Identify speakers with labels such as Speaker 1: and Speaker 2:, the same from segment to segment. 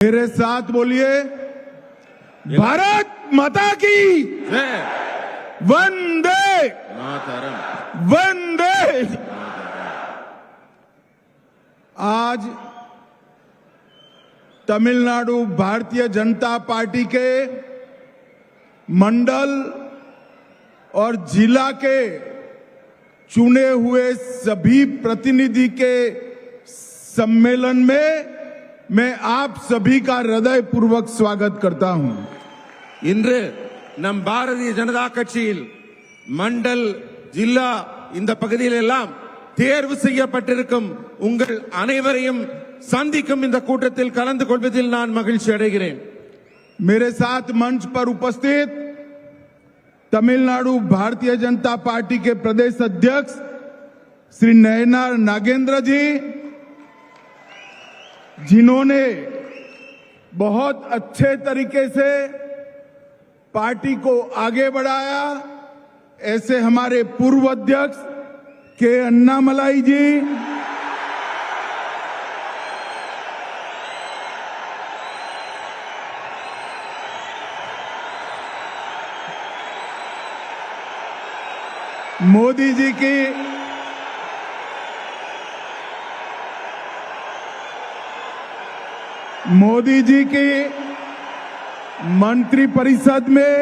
Speaker 1: मेरे साथ बोलिए, भारत माता की वंदे
Speaker 2: मातरम।
Speaker 1: वंदे। आज तमिलनाडु भारतीय जनता पार्टी के मंडल और जिला के चुने हुए सभी प्रतिनिधि के सम्मेलन में मैं आप सभी का हृदय पूर्वक स्वागत करता हूं।
Speaker 2: இன்று நம் பாரதிய ஜனதா கட்சியில் மண்டல் ஜில்லா இந்த பகுதியில் எல்லாம் தேர்வு செய்யப்பட்டிருக்கும் உங்கள் அனைவரையும் சந்திக்கும் இந்த கூட்டத்தில் கலந்து கொள்வதில் நான் மகிழ்ச்சி அடைகிறேன்।
Speaker 1: मेरे साथ मंच पर उपस्थित तमिलनाडु भारतीय जनता पार्टी के प्रदेश अध्यक्ष श्री नयनार नागेंद्र जी, जिन्होंने बहुत अच्छे तरीके से पार्टी को आगे बढ़ाया, ऐसे हमारे पूर्व अध्यक्ष के अन्नामलाई जी, मोदी जी की मंत्री परिषद में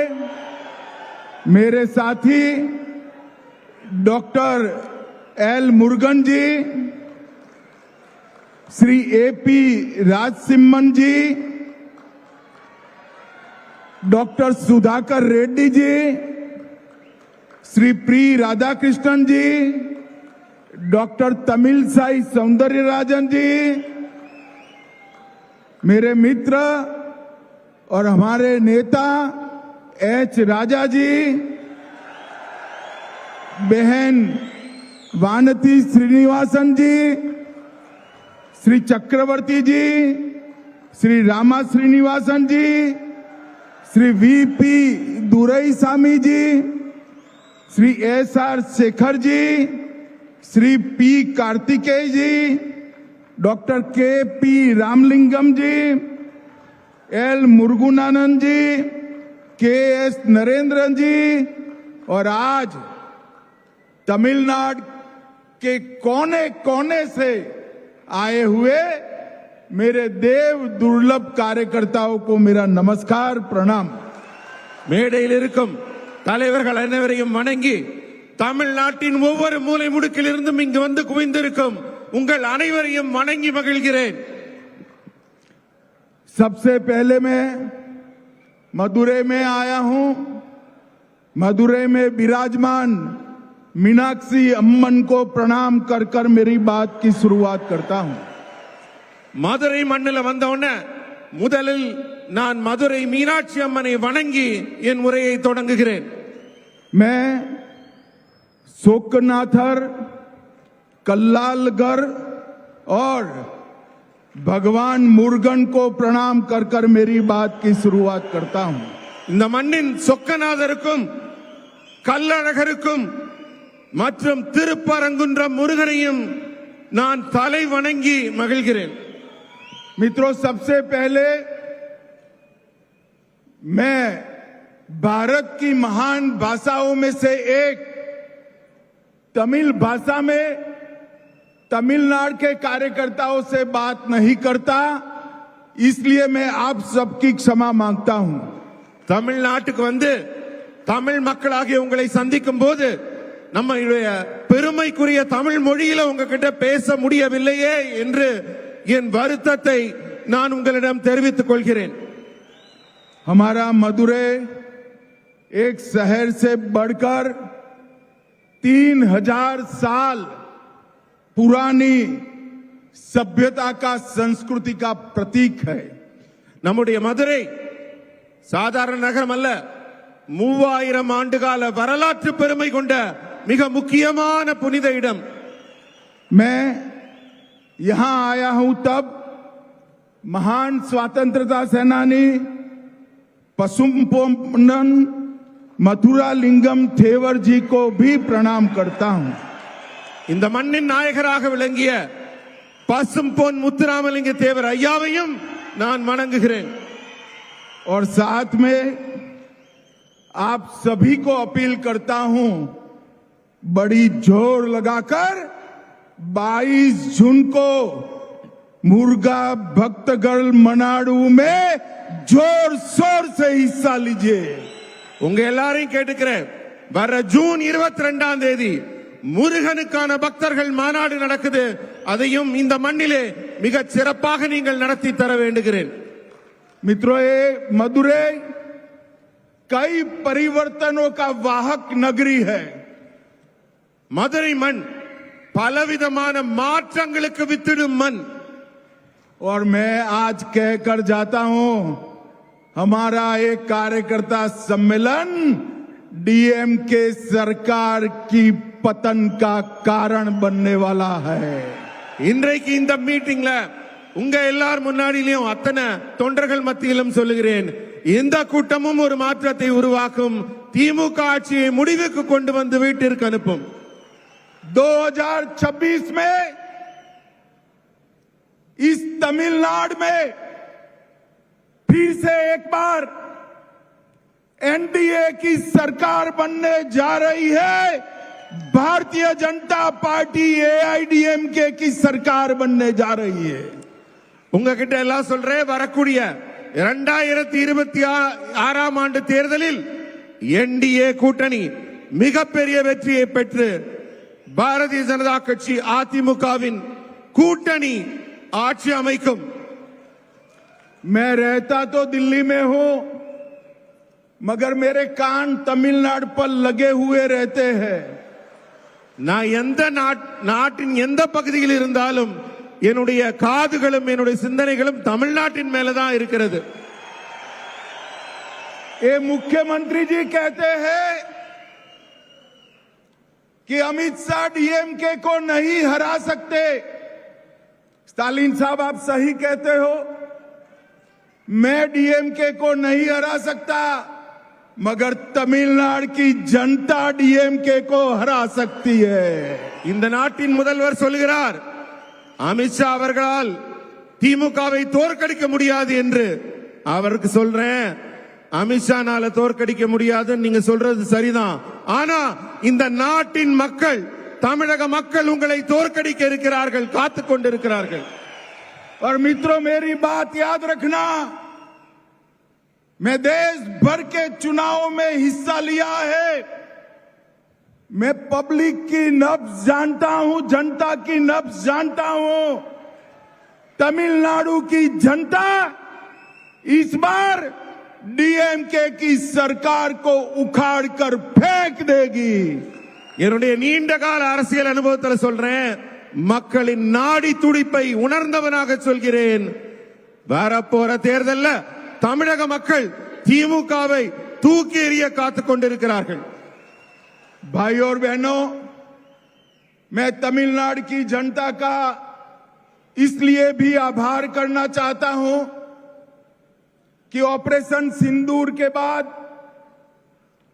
Speaker 1: मेरे साथी डॉक्टर एल मुरुगन जी, श्री एपी राजसिम्मन जी, डॉक्टर सुधाकर रेड्डी जी, श्री प्री राधाकृष्णन जी, डॉक्टर तमिलसाई सौंदर्यराजन जी, मेरे मित्र और हमारे नेता एच राजा जी, बहन वानती श्रीनिवासन जी, श्री चक्रवर्ती जी, श्री रामा श्रीनिवासन जी, श्री वीपी दुरईसामी जी, श्री एसआर शेखर जी, श्री पी कार्तिकेय जी, डॉक्टर के पी रामलिंगम जी, एल मुरुगनानंद जी, के एस नरेंद्रन जी, और आज तमिलनाडु के कोने कोने से आए हुए मेरे देव दुर्लभ कार्यकर्ताओं को मेरा नमस्कार प्रणाम।
Speaker 2: மேடையில் இருக்கும் தலைவர்கள் அனைவரையும் வணங்கி தமிழ்நாட்டின் ஒவ்வொரு மூலை முடுக்கிலிருந்தும் இங்கு வந்து குவிந்திருக்கும் உங்கள் அனைவரையும் வணங்கி மகிழ்கிறேன்।
Speaker 1: सबसे पहले मैं मदुरै में आया हूं। मदुरै में विराजमान मीनाक्षी अम्मन को प्रणाम कर कर मेरी बात की शुरुआत करता हूं।
Speaker 2: மதுரை மண்ணில் வந்தவுடனே முதலில் நான் மதுரை மீனாட்சி அம்மனை வணங்கி என் உரையை தொடங்குகிறேன்।
Speaker 1: मैं सोकनाथर, कल्लालगर और भगवान मुरुगन को प्रणाम कर कर मेरी बात की शुरुआत करता हूं।
Speaker 2: இந்த மண்ணின் சொக்கநாதருக்கும் கல்லழகருக்கும் மற்றும் திருப்பரங்குன்றம் முருகனையும் நான் தலை வணங்கி மகிழ்கிறேன்।
Speaker 1: मित्रों, सबसे पहले मैं भारत की महान भाषाओं में से एक तमिल भाषा में तमिलनाडु के कार्यकर्ताओं से बात नहीं करता, इसलिए मैं आप सबकी क्षमा मांगता हूं।
Speaker 2: தமிழ்நாட்டுக்கு வந்து தமிழ் மக்களாகிய உங்களை சந்திக்கும் போது நம்மளுடைய பெருமைக்குரிய தமிழ் மொழியில உங்ககிட்ட பேச முடியவில்லையே என்று என் வருத்தத்தை நான் உங்களிடம் தெரிவித்துக் கொள்கிறேன்।
Speaker 1: हमारा मदुरै एक शहर से बढ़कर 3000 साल पुरानी सभ्यता का, संस्कृति का प्रतीक है।
Speaker 2: நம்முடைய மதுரை சாதாரண நகரம் அல்ல, 3000 ஆண்டுகால வரலாற்று பெருமை கொண்ட மிக முக்கியமான புனித இடம்।
Speaker 1: मैं यहां आया हूं तब महान स्वतंत्रता सेनानी पसुम्पोन्नन मथुरा लिंगम थेवर जी को भी प्रणाम करता हूं।
Speaker 2: இந்த மண்ணின் நாயகராக விளங்கிய பசும்பொன் முத்துராமலிங்க தேவர் ஐயாவையும் நான் வணங்குகிறேன்.
Speaker 1: और साथ में आप सभी को अपील करता हूं, बड़ी जोर लगाकर 22 जून को मुर्गा भक्तगढ़ मनाडू में जोर शोर से हिस्सा लीजिए.
Speaker 2: உங்க எல்லாரையும் கேட்டுக்கிறேன். வர ஜூன் 22ஆம் தேதி முருகனுக்கான பக்தர்கள் மாநாடு நடக்குது. அதையும் இந்த மண்ணிலே மிக சிறப்பாக நீங்கள் நடத்தி தர வேண்டுகிறேன்.
Speaker 1: मित्रों, ये मदुरई कई परिवर्तनों का वाहक नगरी है.
Speaker 2: மதுரை மண் பலவிதமான மாற்றங்களுக்கு வித்திடும் மண்.
Speaker 1: और मैं आज कहकर जाता हूं, हमारा एक कार्यकर्ता सम्मेलन डीएमके सरकार की पतन का कारण बनने वाला है.
Speaker 2: இன்றைக்கு இந்த மீட்டிங்ல உங்க எல்லார் முன்னாடியிலும் அத்தனை தொண்டர்கள் மத்தியிலும் சொல்லுகிறேன், இந்த கூட்டமும் ஒரு மாற்றத்தை உருவாக்கும். திமுக ஆட்சியை முடிவுக்கு கொண்டு வந்து வீட்டிற்கு அனுப்பும்.
Speaker 1: 2026 में इस तमिलनाडु में फिर से एक बार एनडीए की सरकार बनने जा रही है. भारतीय जनता पार्टी एआईडीएमके की सरकार बनने जा रही है.
Speaker 2: உங்ககிட்ட எல்லாம் சொல்றேன், வரக்கூடிய 2026ஆம் ஆண்டு தேர்தலில் என்டிஏ கூட்டணி மிகப்பெரிய வெற்றியை பெற்று பாரதிய ஜனதா கட்சி அதிமுகவின் கூட்டணி ஆட்சி அமைக்கும்.
Speaker 1: मैं रहता तो दिल्ली में हूं, मगर मेरे कान तमिलनाडु पर लगे हुए रहते हैं.
Speaker 2: நான் எந்த நாட்டின் எந்த பகுதியில் இருந்தாலும் என்னுடைய காதுகளும் என்னுடைய சிந்தனைகளும் தமிழ்நாட்டின் மேலதான் இருக்கிறது.
Speaker 1: ये मुख्यमंत्री जी कहते हैं कि अमित शाह डीएमके को नहीं हरा सकते. स्टालिन साहब, आप सही कहते हो, मैं डीएमके को नहीं हरा सकता, मगर तमिलनाडु की जनता डीएमके को हरा सकती है.
Speaker 2: இந்த நாட்டின் முதல்வர் சொல்கிறார், அமித்ஷா அவர்களால் திமுகவை தோற்கடிக்க முடியாது என்று. அவருக்கு சொல்றேன், அமித்ஷானால தோற்கடிக்க முடியாது, நீங்க சொல்றது சரிதான். ஆனா இந்த நாட்டின் மக்கள், தமிழக மக்கள் உங்களை தோற்கடிக்க இருக்கிறார்கள், காத்துக் கொண்டிருக்கிறார்கள்.
Speaker 1: और मित्रों, मेरी बात याद रखना, मैं देश भर के चुनाव में हिस्सा लिया है. मैं पब्लिक की नब्ज जानता हूं, जनता की नब्ज जानता हूं. तमिलनाडु की जनता इस बार डीएमके की सरकार को उखाड़ कर फेंक देगी.
Speaker 2: என்னுடைய நீண்ட கால அரசியல் அனுபவத்தில் சொல்றேன், மக்களின் நாடி துடிப்பை உணர்ந்தவனாக சொல்கிறேன். வரப்போற தேர்தல்ல தமிழக மக்கள் திமுகவை தூக்கி எறிய காத்துக் கொண்டிருக்கிறார்கள்.
Speaker 1: भाइयों और बहनों, मैं तमिलनाडु की जनता का इसलिए भी आभार करना चाहता हूं कि ऑपरेशन सिंदूर के बाद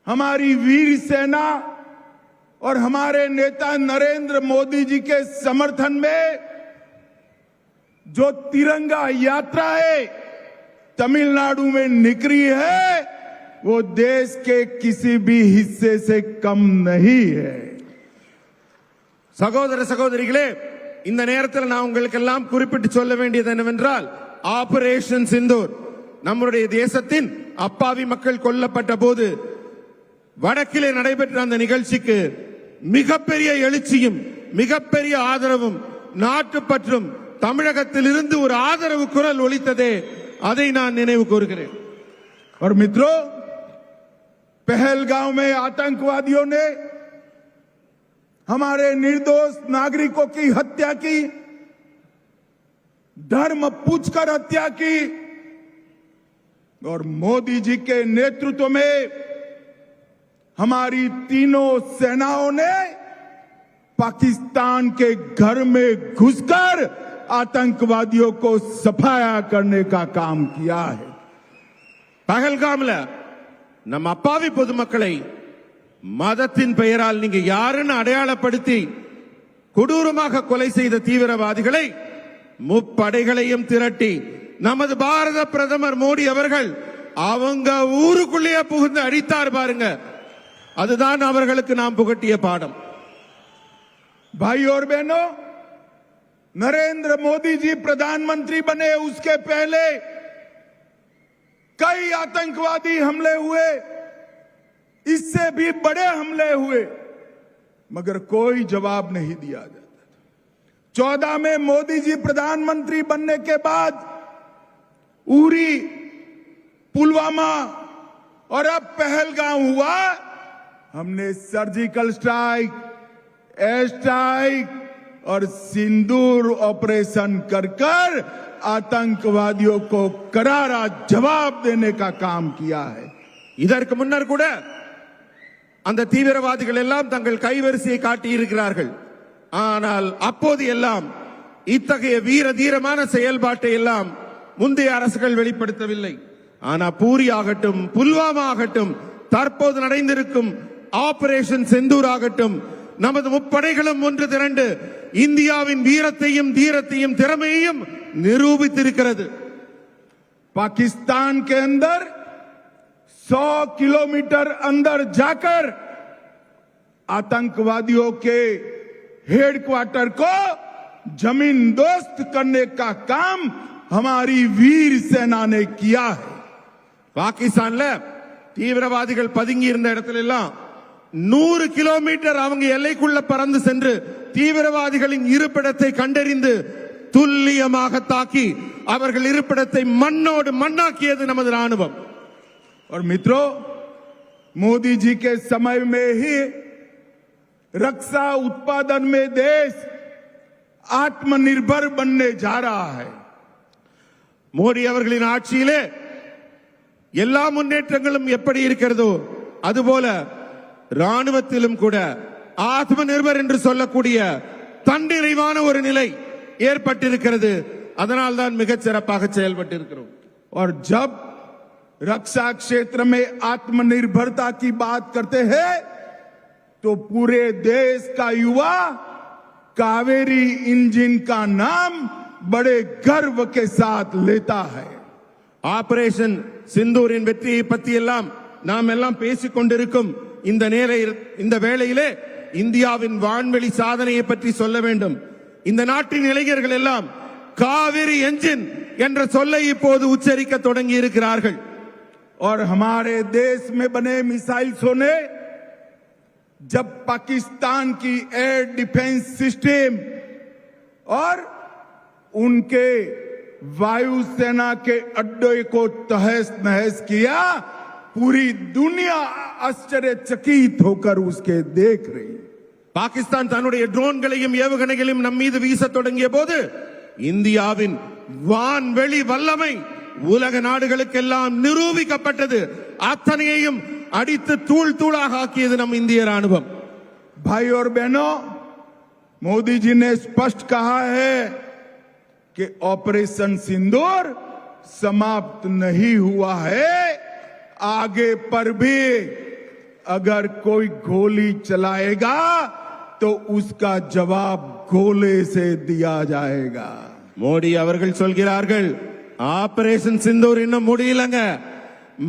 Speaker 1: हमारी वीर सेना और हमारे नेता नरेंद्र मोदी जी के समर्थन में जो तिरंगा यात्रा है तमिलनाडु में निकली है, वो देश के किसी भी हिस्से से कम नहीं है.
Speaker 2: சகோதர சகோதரிகளே, இந்த நேரத்தில் நான் உங்களுக்கு எல்லாம் குறிப்பிட்டு சொல்ல வேண்டியது என்னவென்றால், ஆபரேஷன் சிந்தூர் நம்முடைய தேசத்தின் அப்பாவி மக்கள் கொல்லப்பட்ட போது வடக்கிலே நடைபெற்ற அந்த நிகழ்ச்சிக்கு மிகப்பெரிய எழுச்சியும் மிகப்பெரிய ஆதரவும் நாட்டுப்பற்றும் தமிழகத்தில் இருந்து ஒரு ஆதரவு குரல் ஒலித்ததே, அதை நான் நினைவு கூறுகிறேன்.
Speaker 1: और मित्रों, पहलगांव में आतंकवादियों ने हमारे निर्दोष नागरिकों की हत्या की, धर्म पूछकर हत्या की, और मोदी जी के नेतृत्व में हमारी तीनों सेनाओं ने पाकिस्तान के घर में घुसकर आतंकवादियों को सफाया करने का काम किया है.
Speaker 2: பகல்காம்ல நம்ம அப்பாவி பொதுமக்களை மதத்தின் பெயரால் நீங்க யாருன்னு அடையாளப்படுத்தி கொடூரமாக கொலை செய்த தீவிரவாதிகளை முப்படைகளையும் திரட்டி நமது பாரத பிரதமர் மோடி அவர்கள் அவங்க ஊருக்குள்ளேயே புகுந்து அடித்தார் பாருங்க. அதுதான் அவர்களுக்கு நாம் புகட்டிய பாடம்.
Speaker 1: भाई और बहनों, नरेंद्र मोदी जी प्रधानमंत्री बने उसके पहले कई आतंकवादी हमले हुए, इससे भी बड़े हमले हुए, मगर कोई जवाब नहीं दिया जाता। 14 में मोदी जी प्रधानमंत्री बनने के बाद उरी, पुलवामा और अब पहलगाम हुआ। हमने सर्जिकल स्ट्राइक, एयर स्ट्राइक और सिंदूर ऑपरेशन कर कर आतंकवादियों को करारा जवाब देने का काम किया है.
Speaker 2: இதற்கு முன்னர் கூட அந்த தீவிரவாதிகள் எல்லாம் தங்கள் கைவரிசையை காட்டி இருக்கிறார்கள். ஆனால் அப்போது எல்லாம் இத்தகைய வீர தீரமான செயல்பாட்டை எல்லாம் முந்தைய அரசுகள் வெளிப்படுத்தவில்லை. ஆனா பூரி ஆகட்டும், புல்வாமா ஆகட்டும், தற்போது நடந்திருக்கும் ஆபரேஷன் செந்தூர் ஆகட்டும், நமது முப்படைகளும் ஒன்று திரண்டு இந்தியாவின் வீரத்தையும் தீரத்தையும் திறமையையும் நிரூபித்திருக்கிறது.
Speaker 1: पाकिस्तान के अंदर 100 किलोमीटर अंदर जाकर आतंकवादियों के हेडक्वार्टर को जमीन दोस्त करने का काम हमारी वीर सेना ने किया है.
Speaker 2: பாகிஸ்தான்ல தீவிரவாதிகள் பதுங்கி இருந்த இடத்துல எல்லாம் 100 கிலோமீட்டர் அவங்க எல்லைக்குள்ள பறந்து சென்று தீவிரவாதிகளின் இருப்பிடத்தை கண்டறிந்து துல்லியமாக தாக்கி அவர்கள் இருப்பிடத்தை மண்ணோடு மண்ணாக்கியது நமது ராணுவம்.
Speaker 1: और मित्रों, मोदी जी के समय में ही रक्षा उत्पादन में देश आत्मनिर्भर बनने जा रहा है.
Speaker 2: மோடி அவர்களின் ஆட்சியிலே எல்லா முன்னேற்றங்களும் எப்படி இருக்கிறதோ அதுபோல ராணுவத்திலும் கூட ஆத்ம நிர்பர் என்று சொல்லக்கூடிய தன்னிறைவான ஒரு நிலை ஏற்பட்டிருக்கிறது. அதனால் தான் மிகச் சிறப்பாக செயல்பட்டு இருக்கிறோம்.
Speaker 1: और जब रक्षा क्षेत्र में आत्मनिर्भरता की बात करते हैं तो पूरे देश का युवा कावेरी इंजन का नाम बड़े गर्व के साथ लेता है.
Speaker 2: ஆபரேஷன் சிந்தூரின் வெற்றியை பற்றி எல்லாம் நாம் எல்லாம் பேசிக் கொண்டிருக்கும் இந்த வேளையிலே இந்தியாவின் வான்வெளி சாதனையை பற்றி சொல்ல வேண்டும். இந்த நாட்டின் இளைஞர்கள் எல்லாம் காவிரி என்ஜின் என்ற சொல்லை இப்போது உச்சரிக்க தொடங்கி இருக்கிறார்கள்.
Speaker 1: और हमारे देश में बने मिसाइल्सों ने जब पाकिस्तान की एयर डिफेंस सिस्टम और उनके वायुसेना के अड्डे को तहस नहस किया, पूरी दुनिया आश्चर्यचकित होकर उसके देख रही.
Speaker 2: பாகிஸ்தான் தன்னுடைய ட்ரோன்களையும் ஏவுகணைகளையும் நம் மீது வீச தொடங்கிய போது இந்தியாவின் வான்வெளி வல்லமை உலக நாடுகளுக்கெல்லாம் நிரூபிக்கப்பட்டது. அத்தனையையும் அடித்து தூள் தூளாக ஆக்கியது நம் இந்திய ராணுவம்.
Speaker 1: भाई और बहनों, मोदी जी ने स्पष्ट कहा है कि ऑपरेशन सिंदूर समाप्त नहीं हुआ है. आगे पर भी अगर कोई गोली चलाएगा तो उसका जवाब गोले से दिया जाएगा.
Speaker 2: மோடி அவர்கள் சொல்கிறார்கள், ஆபரேஷன் சிந்தூர் இன்னும் முடியலங்க,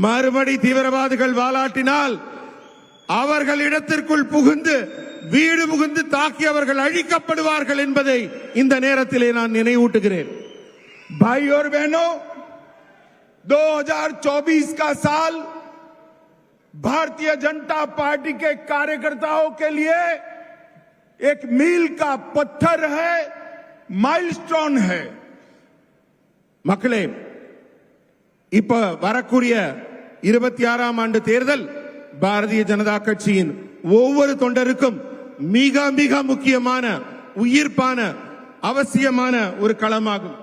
Speaker 2: மறுபடி தீவிரவாதிகள் வாலாட்டினால் அவர்கள் இடத்திற்குள் புகுந்து வீடு புகுந்து தாக்கி அவர்கள் அழிக்கப்படுவார்கள் என்பதை இந்த நேரத்திலே நான் நினைவூட்டுகிறேன்.
Speaker 1: भाई और बहनों, 2024 का साल भारतीय जनता पार्टी के कार्यकर्ताओं के लिए एक मील का पत्थर है, माइलस्टोन है.
Speaker 2: மக்களே, இப்ப வரக்கூடிய 26ஆம் ஆண்டு தேர்தல் பாரதிய ஜனதா கட்சியின் ஒவ்வொரு தொண்டருக்கும் மிக மிக முக்கியமான, உயிர்ப்பான, அவசியமான ஒரு களமாகும்.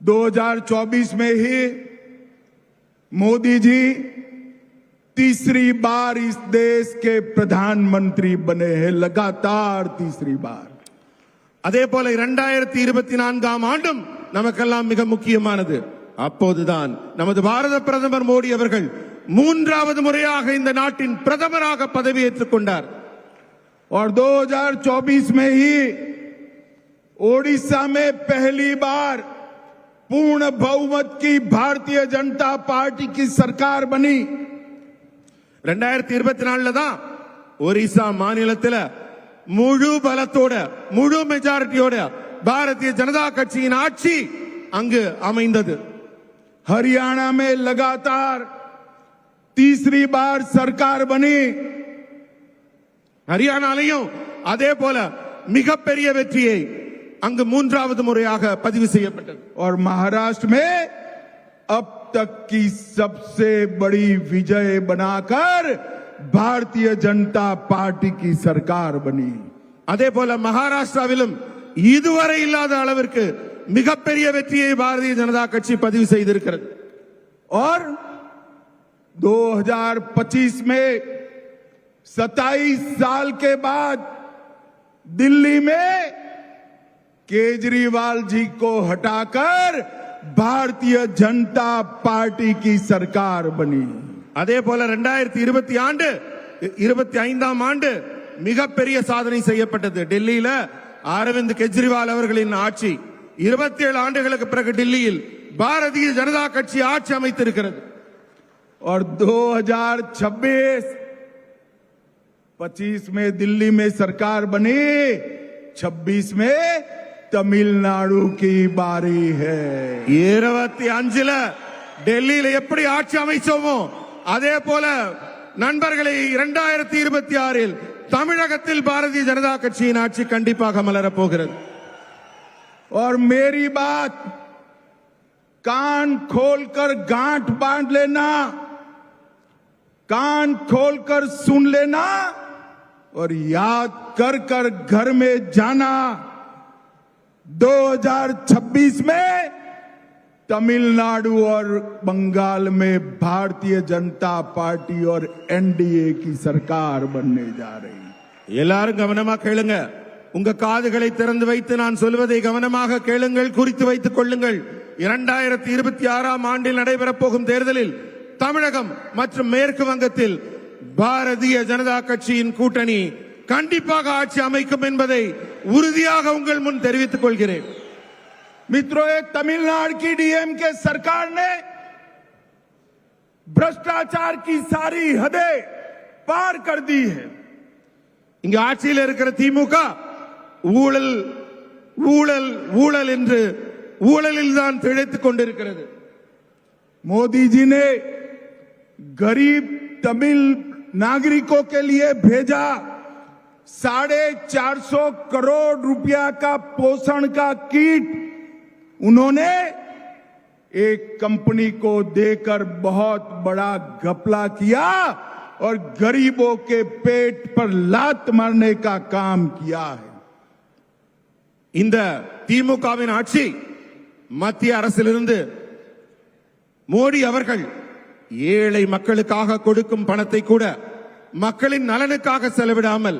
Speaker 1: 2024 में ही मोदी जी तीसरी बार इस देश के प्रधानमंत्री बने हैं, लगातार तीसरी बार.
Speaker 2: அதே போல 2024ஆம் ஆண்டும் நமக்கெல்லாம் மிக முக்கியமானது. அப்போதுதான் நமது பாரத பிரதமர் மோடி அவர்கள் 3வது முறையாக இந்த நாட்டின் பிரதமராக பதவியேற்றுக் கொண்டார்.
Speaker 1: और 2024 में ही ओडिशा में पहली बार पूर्ण बहुमत की भारतीय जनता पार्टी की सरकार बनी
Speaker 2: 2024 தான் ஒரிசா மாநிலத்தில் முழு பலத்தோட முழு மெஜாரிட்டியோட பாரதிய ஜனதா கட்சியின் ஆட்சி அங்கு அமைந்தது.
Speaker 1: हरियाणा में लगातार तीसरी बार सरकार बनी.
Speaker 2: ஹரியானாலையும் அதே போல மிகப்பெரிய வெற்றியை அங்கு மூன்றாவது முறையாக பதிவு செய்யப்பட்டது.
Speaker 1: और महाराष्ट्र में अब तक की सबसे बड़ी विजय बनाकर भारतीय जनता पार्टी की सरकार बनी.
Speaker 2: அதே போல மகாராஷ்டிராவிலும் இதுவரை இல்லாத அளவிற்கு மிகப்பெரிய வெற்றியை பாரதிய ஜனதா கட்சி பதிவு செய்திருக்கிறது.
Speaker 1: और 2025 में 27 साल के बाद दिल्ली में केजरीवाल जी को हटाकर भारतीय जनता पार्टी की सरकार बनी.
Speaker 2: அதே போல 2025 ஆண்டு மிகப்பெரிய சாதனை செய்யப்பட்டது. டெல்லியில அரவிந்த் கெஜ்ரிவால் அவர்களின் ஆட்சி 27 ஆண்டுகளுக்கு பிறகு டெல்லியில் பாரதிய ஜனதா கட்சி ஆட்சி அமைத்திருக்கிறது.
Speaker 1: और 2025 में दिल्ली में सरकार बनी, 26 में तमिलनाडु की बारी है.
Speaker 2: 25ல டெல்லியில எப்படி ஆட்சி அமைச்சோமோ அதே போல நண்பர்களை 2026 தமிழகத்தில் பாரதிய ஜனதா கட்சியின் ஆட்சி கண்டிப்பாக மலரப் போகிறது.
Speaker 1: और मेरी बात कान खोलकर गांठ बांध लेना, कान खोलकर सुन लेना और याद कर कर घर में जाना. 2026 में तमिलनाडु और बंगाल में भारतीय जनता पार्टी और एनडीए की सरकार बनने जा रही.
Speaker 2: எல்லாரும் கவனமா கேளுங்க. உங்க காதுகளை திறந்து வைத்து நான் சொல்வதை கவனமாக கேளுங்கள், குறித்து வைத்துக் கொள்ளுங்கள். 2026 ஆண்டில் நடைபெறப் போகும் தேர்தலில் தமிழகம் மற்றும் மேற்கு வங்கத்தில் பாரதிய ஜனதா கட்சியின் கூட்டணி கண்டிப்பாக ஆட்சி அமைக்கும் என்பதை உறுதியாக உங்கள் முன் தெரிவித்துக் கொள்கிறேன்.
Speaker 1: मित्रों, ये तमिलनाडु की डीएमके सरकार ने भ्रष्टाचार की सारी हदें पार कर दी है.
Speaker 2: இங்க ஆட்சியில் இருக்கிற திமுக ஊழல் ஊழல் ஊழல் என்று ஊழலில் தான் திளைத்துக் கொண்டிருக்கிறது.
Speaker 1: मोदी जी ने गरीब तमिल नागरिकों के लिए भेजा 450 करोड़ रुपया का पोषण का किट. उन्होंने एक कंपनी को देकर बहुत बड़ा घपला किया और गरीबों के पेट पर लात मारने का काम किया है.
Speaker 2: இந்த திமுகவின் ஆட்சி மத்திய அரசிலிருந்து மோடி அவர்கள் ஏழை மக்களுக்காக கொடுக்கும் பணத்தை கூட மக்களின் நலனுக்காக செலவிடாமல்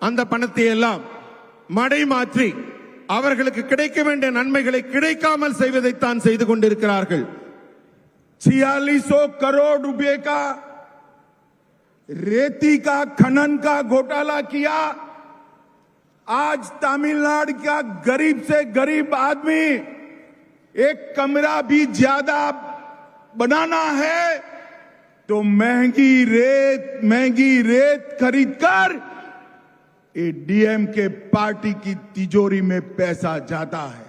Speaker 2: அந்த பணத்தை எல்லாம் மடை மாற்றி அவர்களுக்கு கிடைக்க வேண்டிய நன்மைகளை கிடைக்காமல் செய்வதைத்தான் செய்து கொண்டிருக்கிறார்கள்.
Speaker 1: 4600 करोड़ रुपए का रेती का खनन का घोटाला किया. आज तमिलनाडु का गरीब से गरीब आदमी एक कमरा भी ज्यादा बनाना है तो महंगी रेत खरीदकर ये डीएमके पार्टी की तिजोरी में पैसा जाता है.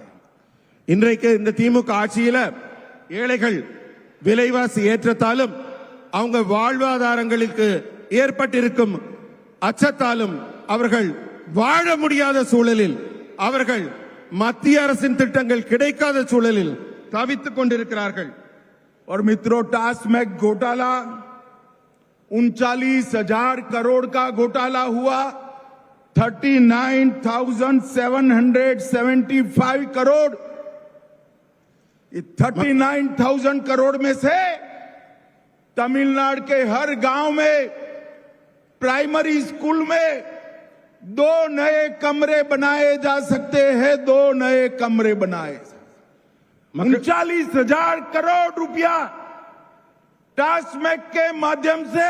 Speaker 2: இன்றைக்கு இந்த திமுக ஆட்சியில ஏழைகள் விலைவாசி ஏற்றத்தாலும் அவங்க வாழ்வாதாரங்களுக்கு ஏற்பட்டிருக்கும் அச்சத்தாலும் அவர்கள் வாழ முடியாத சூழலில் அவர்கள் மத்திய அரசின் திட்டங்கள் கிடைக்காத சூழலில் தவித்துக் கொண்டிருக்கிறார்கள்.
Speaker 1: और मित्रों, टास्मैक घोटाला 39,000 करोड़ का घोटाला हुआ. 39,775 करोड़. 39,000 करोड़ में से तमिलनाडु के हर गांव में प्राइमरी स्कूल में 2 नए कमरे बनाए जा सकते हैं. 2 नए कमरे बनाए. 39,000 करोड़ रुपया टास्मैक के माध्यम से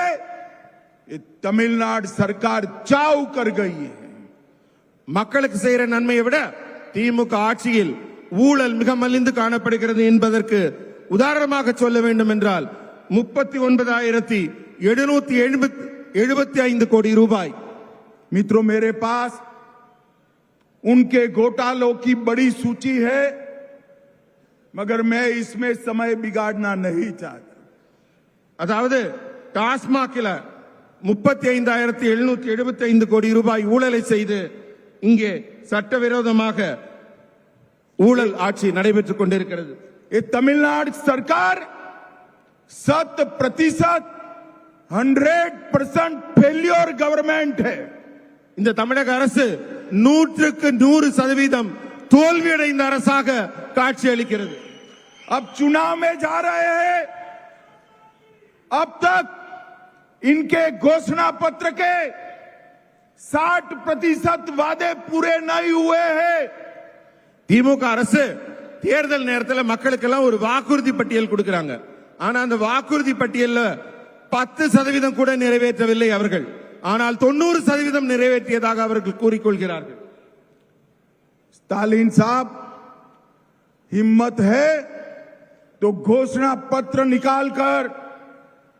Speaker 1: ये तमिलनाडु सरकार चाव कर गई है.
Speaker 2: மக்களுக்கு செய்யற நன்மையை விட திமுக ஆட்சியில் ஊழல் மிக மலிந்து காணப்படுகிறது என்பதற்கு உதாரணமாக சொல்ல வேண்டும் என்றால் 39,775 கோடி ரூபாய்.
Speaker 1: मित्रों, मेरे पास उनके घोटालों की बड़ी सूची है, मगर मैं इसमें समय बिगाड़ना नहीं चाहता.
Speaker 2: அதாவது டாஸ்மாகில் 35,775 கோடி ரூபாய் ஊழலை செய்து இங்கே சட்டவிரோதமாக ஊழல் ஆட்சி நடைபெற்றுக் கொண்டிருக்கிறது.
Speaker 1: ये तमिलनाडु सरकार 100% 100% फेल्योर गवर्नमेंट है.
Speaker 2: இந்த தமிழக அரசு 100% தோல்வியடைந்த அரசாக காட்சி அளிக்கிறது.
Speaker 1: अब चुनाव में जा रहे हैं. अब तक इनके घोषणा पत्र के 60% वादे पूरे नहीं हुए हैं.
Speaker 2: திமுக அரசு தேர்தல் நேரத்தில் மக்களுக்கெல்லாம் ஒரு வாக்குறுதி பட்டியல் கொடுக்கிறாங்க. ஆனா அந்த வாக்குறுதி பட்டியல்ல 10% கூட நிறைவேற்றவில்லை அவர்கள். ஆனால் 90% நிறைவேற்றியதாக அவர்கள் கூறிக்கொள்கிறார்கள்.
Speaker 1: स्टालिन साहब, हिम्मत है तो घोषणा पत्र निकालकर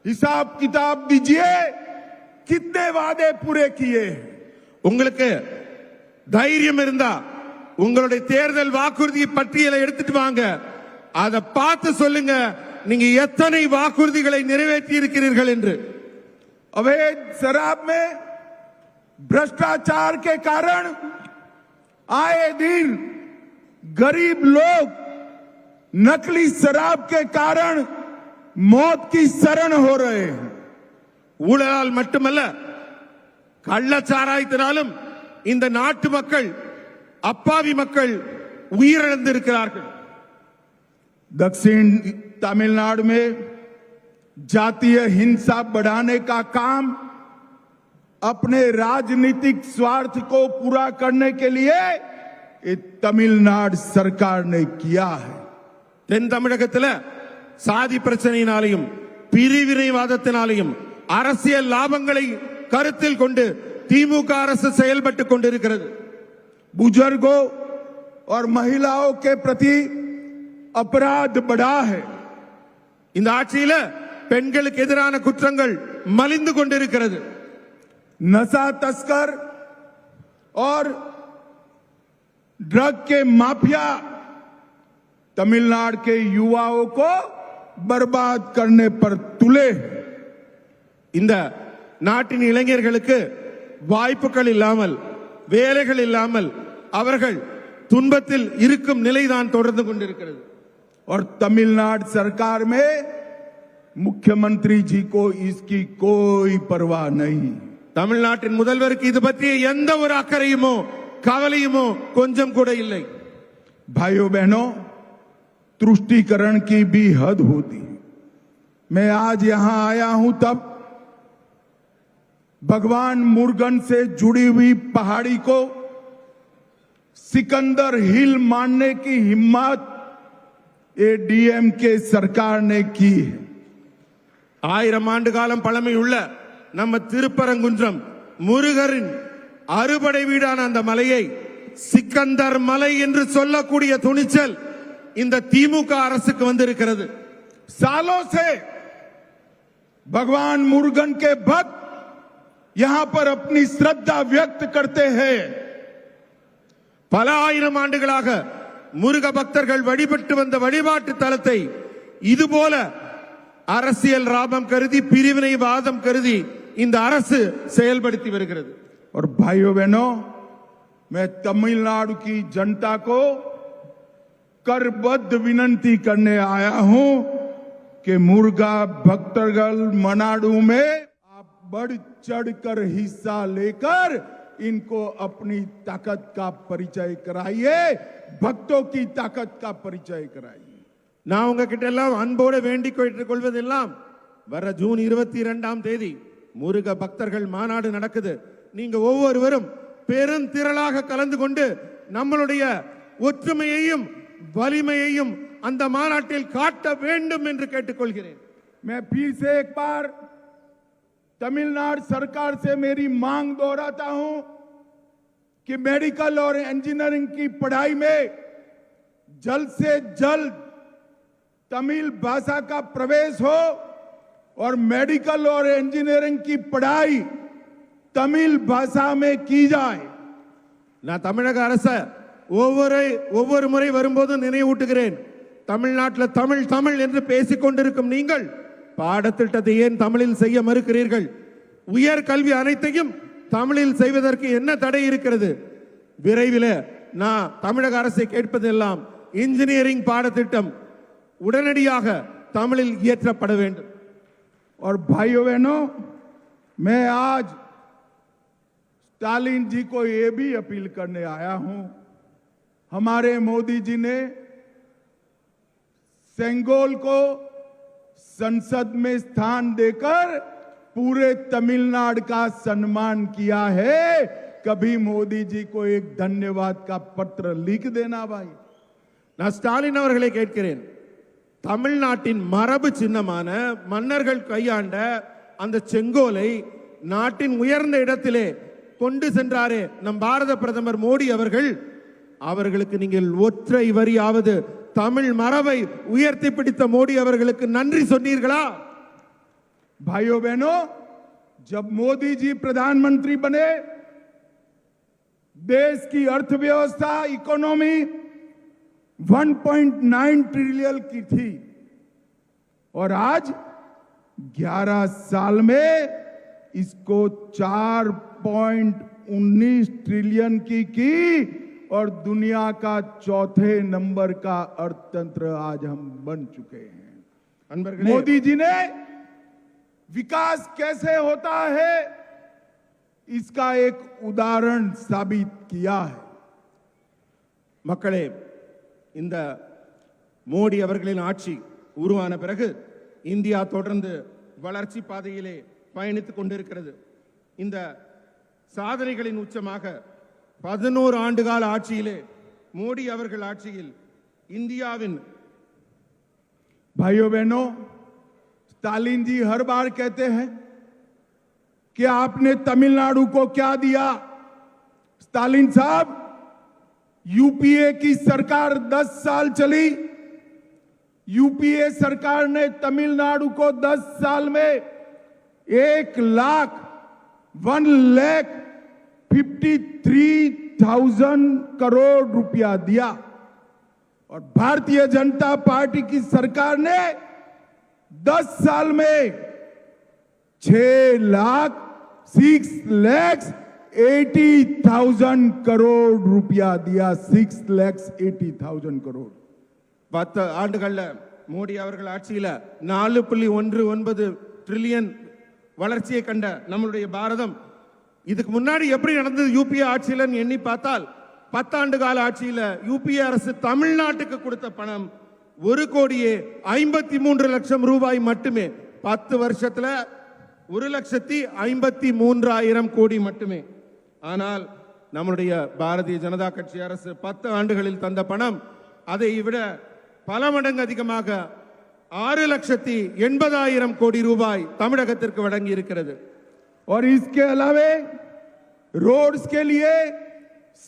Speaker 1: हिसाब किताब दीजिए, कितने वादे पूरे किए.
Speaker 2: உங்களுக்கு தைரியம் இருந்தா உங்களுடைய தேர்தல் வாக்குறுதி பட்டியலை எடுத்துட்டு வாங்க. அதை பார்த்து சொல்லுங்க நீங்க எத்தனை வாக்குறுதிகளை நிறைவேற்றி இருக்கிறீர்கள் என்று.
Speaker 1: अवैध शराब में भ्रष्टाचार के कारण आए दिन गरीब लोग नकली शराब के कारण मौत की शरण हो रहे हैं.
Speaker 2: ஊழலால் மட்டுமல்ல கள்ளச்சாராயத்தினாலும் இந்த நாட்டு மக்கள் அப்பாவி மக்கள் உயிரிழந்திருக்கிறார்கள்.
Speaker 1: दक्षिण तमिलनाडु में जातीय हिंसा बढ़ाने का काम अपने राजनीतिक स्वार्थ को पूरा करने के लिए ये तमिलनाडु सरकार ने किया है.
Speaker 2: தென் தமிழகத்தில் சாதி பிரச்சனையினாலையும் பிரிவினைவாதத்தினாலையும் அரசியல் லாபங்களை கருத்தில் கொண்டு திமுக அரசு செயல்பட்டுக் கொண்டிருக்கிறது.
Speaker 1: बुजुर्गों और महिलाओं के प्रति अपराध बढ़ा है.
Speaker 2: இந்த ஆட்சியில பெண்களுக்கு எதிரான குற்றங்கள் மலிந்து கொண்டிருக்கிறது.
Speaker 1: नशा तस्कर और ड्रग के माफिया तमिलनाडु के युवाओं को बर्बाद करने पर तुले हैं.
Speaker 2: இந்த நாட்டின் இளைஞர்களுக்கு வாய்ப்புகள் இல்லாமல் வேலைகள் இல்லாமல் அவர்கள் துன்பத்தில் இருக்கும் நிலைதான் தொடர்ந்து கொண்டிருக்கிறது.
Speaker 1: और तमिलनाडु सरकार में मुख्यमंत्री जी को इसकी कोई परवाह नहीं.
Speaker 2: தமிழ்நாட்டின் முதல்வருக்கு இது பற்றிய எந்த ஒரு அக்கறையுமோ கவலையுமோ கொஞ்சம் கூட இல்லை.
Speaker 1: भाइयों बहनों, तुष्टीकरण की भी हद होती है. मैं आज यहां आया हूं तब भगवान मुर्गन से जुड़ी हुई पहाड़ी को सिकंदर हिल मानने की हिम्मत ये डीएमके सरकार ने की है.
Speaker 2: 1000 ஆண்டு காலம் பழமையுள்ள நம்ம திருப்பரங்குன்றம் முருகரின் அறுபடை வீடான அந்த மலையை சிக்கந்தர் மலை என்று சொல்லக்கூடிய துணிச்சல் இந்த திமுக அரசுக்கு வந்திருக்கிறது.
Speaker 1: सालों से भगवान मुर्गन के भक्त यहां पर अपनी श्रद्धा व्यक्त करते हैं.
Speaker 2: பல ஆயிரம் ஆண்டுகளாக முருக பக்தர்கள் வழிபட்டு வந்த வழிபாட்டு தலத்தை இதுபோல அரசியல் லாபம் கருதி பிரிவினைவாதம் கருதி இந்த அரசு செயல்படுத்தி வருகிறது.
Speaker 1: और भाइयों बहनों, मैं तमिलनाडु की जनता को करबद्ध विनती करने आया हूं कि मुर्गा भक्तगल मनाडू में आप बढ़ चढ़कर हिस्सा लेकर इनको अपनी ताकत का परिचय कराइए, भक्तों की ताकत का परिचय कराइए.
Speaker 2: நான் உங்ககிட்ட எல்லாம் அன்போடு வேண்டிக் கொள்வதெல்லாம் வர ஜூன் 22ஆம் தேதி முருக பக்தர்கள் மாநாடு நடக்குது. நீங்க ஒவ்வொருவரும் பெருந்திரளாக கலந்து கொண்டு நம்மளுடைய ஒற்றுமையையும் வலிமையையும் அந்த மாநாட்டில் காட்ட வேண்டும் என்று கேட்டுக்கொள்கிறேன்.
Speaker 1: मैं फिर से एक बार तमिलनाडु सरकार से मेरी मांग दोहराता हूं कि मेडिकल और इंजीनियरिंग की पढ़ाई में जल्द से जल्द तमिल भाषा का प्रवेश हो और मेडिकल और इंजीनियरिंग की पढ़ाई तमिल भाषा में की जाए।
Speaker 2: நான் தமிழக அரச ஒவ்வொரு முறை வரும்போது நினைவூட்டுகிறேன். தமிழ்நாட்டில் தமிழ் தமிழ் என்று பேசிக் கொண்டிருக்கும் நீங்கள் பாடத்திட்டத்தை ஏன் தமிழில் செய்ய மறுக்கிறீர்கள்? உயர் கல்வி அனைத்தையும் தமிழில் செய்வதற்கு என்ன தடை இருக்கிறது? விரைவில் நான் தமிழக அரசை கேட்பதெல்லாம் इंजीनियरिंग பாடத்திட்டம் உடனடியாக தமிழில் இயற்றப்பட வேண்டும்.
Speaker 1: और भाइयों बहनों, मैं आज स्टालिन जी को ये भी अपील करने आया हूं. हमारे मोदी जी ने सेंगोल को संसद में स्थान देकर पूरे तमिलनाडु का सम्मान किया है. कभी मोदी जी को एक धन्यवाद का पत्र लिख देना भाई.
Speaker 2: நான் ஸ்டாலின் அவர்களை கேட்கிறேன், தமிழ்நாட்டின் மரபு சின்னமான மன்னர்கள் கையாண்ட அந்த செங்கோலை நாட்டின் உயர்ந்த இடத்திலே கொண்டு சென்றாரே நம் பாரத பிரதமர் மோடி அவர்கள், அவர்களுக்கு நீங்கள் ஒற்றை வரியாவது தமிழ் மரபை உயர்த்தி பிடித்த மோடி அவர்களுக்கு நன்றி சொன்னீர்களா?
Speaker 1: भाइयों बहनों, जब मोदी जी प्रधानमंत्री बने, देश की अर्थव्यवस्था इकोनॉमी 1.9 ट्रिलियन की थी और आज 11 साल में इसको 4.19 ट्रिलियन की और दुनिया का चौथे नंबर का अर्थतंत्र आज हम बन चुके हैं. मोदी जी ने विकास कैसे होता है इसका एक उदाहरण साबित किया है.
Speaker 2: மக்களே, இந்த மோடி அவர்களின் ஆட்சி உருவான பிறகு இந்தியா தொடர்ந்து வளர்ச்சி பாதையிலே பயணித்துக் கொண்டிருக்கிறது. இந்த சாதனைகளின் உச்சமாக 11 ஆண்டுகால ஆட்சியிலே மோடி அவர்கள் ஆட்சியில் இந்தியாவின்
Speaker 1: भाइयों बहनों, स्टालिन जी हर बार कहते हैं कि आपने तमिलनाडु को क्या दिया. स्टालिन साहब, यूपीए की सरकार 10 साल चली. यूपीए सरकार ने तमिलनाडु को 10 साल में 1,53,000 करोड़ रुपया दिया और भारतीय जनता पार्टी की सरकार ने 10 साल में 6,80,000 करोड़ रुपया दिया. 6,80,000 करोड़.
Speaker 2: 10 ஆண்டுகள்ல மோடி அவர்கள் ஆட்சியில 4.19 ட்ரில்லியன் வளர்ச்சியை கண்ட நம்மளுடைய பாரதம் இதுக்கு முன்னாடி எப்படி நடந்தது யூபிஏ ஆட்சியில எண்ணி பார்த்தால் 10 ஆண்டு கால ஆட்சியில யூபிஏ அரசு தமிழ்நாட்டுக்கு கொடுத்த பணம் 1,53,00,000 ரூபாய் மட்டுமே. 10 வருஷத்துல 1,53,000 கோடி மட்டுமே. ஆனால் நம்முடைய பாரதிய ஜனதா கட்சி அரசு 10 ஆண்டுகளில் தந்த பணம் அதை விட பல மடங்கு அதிகமாக 6,80,000 கோடி ரூபாய் தமிழகத்திற்கு வழங்கி இருக்கிறது.
Speaker 1: और इसके अलावे रोड्स के लिए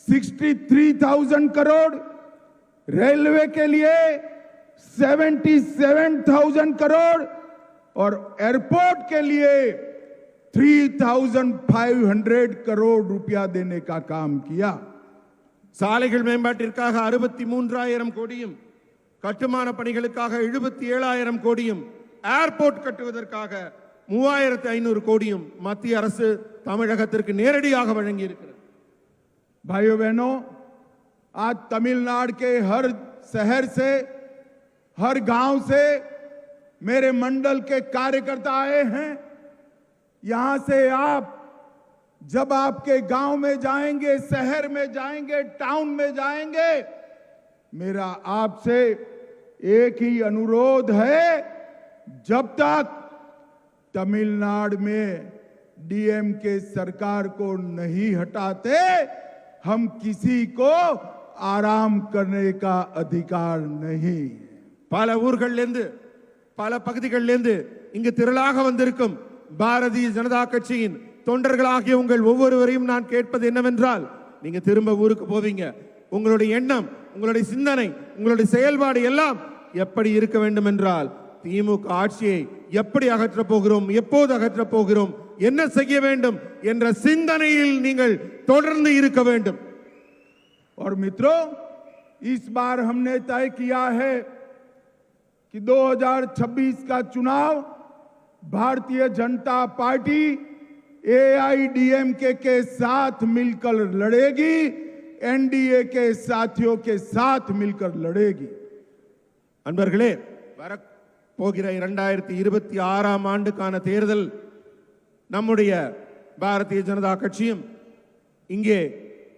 Speaker 1: 63,000 करोड़, रेलवे के लिए 77,000 करोड़ और एयरपोर्ट के लिए 3,500 करोड़ रुपया देने का काम किया.
Speaker 2: சாலைகள் மேம்பாட்டிற்காக 63,000 கோடியும், கட்டுமான பணிகளுக்காக 77,000 கோடியும், ஏர்போர்ட் கட்டுவதற்காக 3,500 கோடியும் மத்திய அரசு தமிழகத்திற்கு நேரடியாக வழங்கி இருக்கிறது.
Speaker 1: भाइयों बहनों, आज तमिलनाडु के हर शहर से, हर गांव से मेरे मंडल के कार्यकर्ता आए हैं. यहां से आप जब आपके गांव में जाएंगे, शहर में जाएंगे, टाउन में जाएंगे, मेरा आपसे एक ही अनुरोध है, जब तक तमिलनाडु में डीएमके सरकार को नहीं हटाते हम किसी को आराम करने का अधिकार नहीं.
Speaker 2: பல ஊர்களிலிருந்து பல பகுதிகளிலிருந்து இங்கு திரளாக வந்திருக்கும் பாரதிய ஜனதா கட்சியின் தொண்டர்களாகிய உங்கள் ஒவ்வொருவரையும் நான் கேட்பது என்னவென்றால், நீங்க திரும்ப ஊருக்கு போவீங்க, உங்களுடைய எண்ணம், உங்களுடைய சிந்தனை, உங்களுடைய செயல்பாடு எல்லாம் எப்படி இருக்க வேண்டும் என்றால் திமுக ஆட்சியை எப்படி அகற்றப் போகிறோம், எப்போது அகற்றப் போகிறோம், என்ன செய்ய வேண்டும் என்ற சிந்தனையில் நீங்கள் தொடர்ந்து இருக்க வேண்டும்.
Speaker 1: और मित्रों, इस बार हमने तय किया है कि 2026 का चुनाव भारतीय जनता पार्टी एआईडीएमके के साथ मिलकर लड़ेगी, एनडीए के साथियों के साथ मिलकर लड़ेगी.
Speaker 2: அன்பர்களே, வரப்போகிற 2026ஆம் ஆண்டுக்கான தேர்தல் நம்முடைய பாரதிய ஜனதா கட்சியும் இங்கே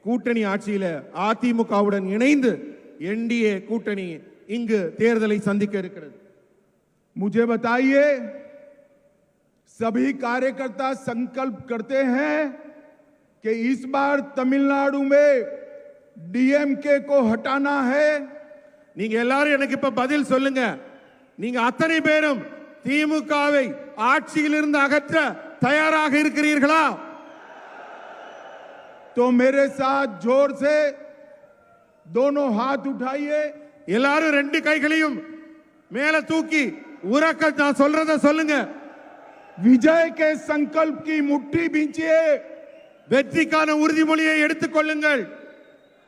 Speaker 2: கூட்டணி ஆட்சியில அதிமுகவுடன் இணைந்து என்டிஏ கூட்டணி இங்கு தேர்தலை சந்திக்க இருக்கிறது.
Speaker 1: मुझे बताइए, सभी कार्यकर्ता संकल्प करते हैं कि इस बार तमिलनाडु में डीएमके को हटाना है.
Speaker 2: நீங்க எல்லாரும் எனக்கு இப்ப பதில் சொல்லுங்க. நீங்க அத்தனை பேரும் திமுகவை ஆட்சியிலிருந்து அகற்ற தயாராக இருக்கிறீர்களா?
Speaker 1: तो मेरे साथ जोर से दोनों हाथ उठाइए.
Speaker 2: எல்லாரும் ரெண்டு கைகளையும் மேல தூக்கி உரக்க நான் சொல்றத சொல்லுங்க.
Speaker 1: विजय के संकल्प की मुट्ठी बींचिए
Speaker 2: வெற்றிக்கான உறுதிமொழியை எடுத்துக் கொள்ளுங்கள்.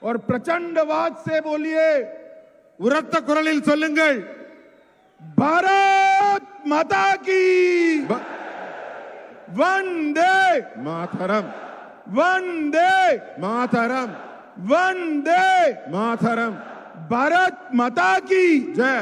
Speaker 1: और प्रचंडवाद से बोलिए,
Speaker 2: உரத்த குரலில் சொல்லுங்கள்.
Speaker 1: भारत माता की वंदे
Speaker 2: மாதரம்,
Speaker 1: वंदे
Speaker 2: மாதரம்,
Speaker 1: वंदे
Speaker 2: மாதரம்.
Speaker 1: भारत माता की
Speaker 2: जय.